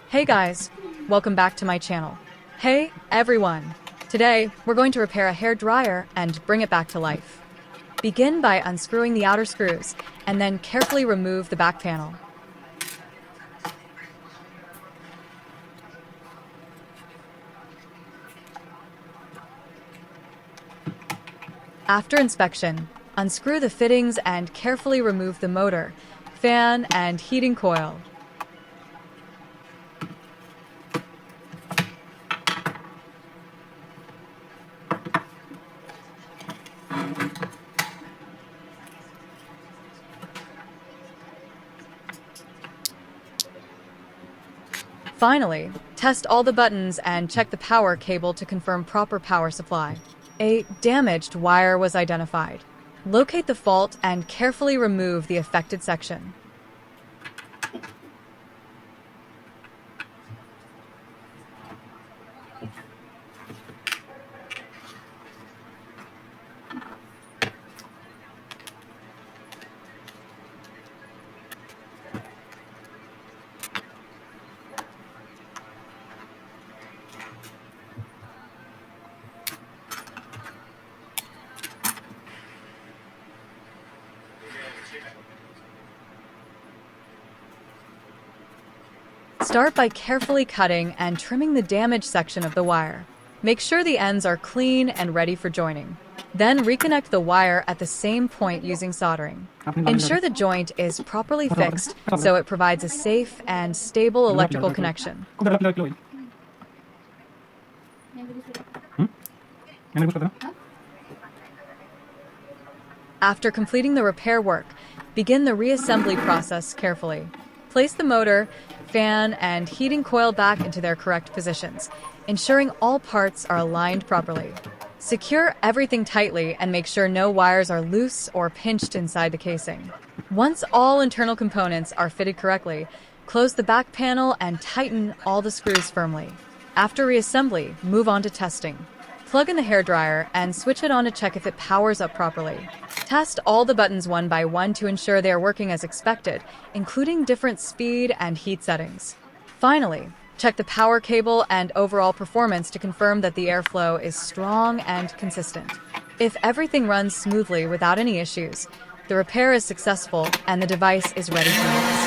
Hey guys, welcome back to my channel. Hey everyone, today we're going to repair a hair dryer and bring it back to life. Begin by unscrewing the outer screws and then carefully remove the back panel. After inspection, unscrew the fittings and carefully remove the motor, fan, and heating coil. Finally, test all the buttons and check the power cable to confirm proper power supply. A damaged wire was identified. Locate the fault and carefully remove the affected section. Start by carefully cutting and trimming the damaged section of the wire. Make sure the ends are clean and ready for joining. Then reconnect the wire at the same point using soldering. Ensure the joint is properly fixed so it provides a safe and stable electrical connection. After completing the repair work, begin the reassembly process carefully. Place the motor, fan, and heating coil back into their correct positions, ensuring all parts are aligned properly. Secure everything tightly and make sure no wires are loose or pinched inside the casing. Once all internal components are fitted correctly, close the back panel and tighten all the screws firmly. After reassembly, move on to testing. Plug in the hairdryer and switch it on to check if it powers up properly. Test all the buttons one by one to ensure they are working as expected, including different speed and heat settings. Finally, check the power cable and overall performance to confirm that the airflow is strong and consistent. If everything runs smoothly without any issues, the repair is successful and the device is ready for use.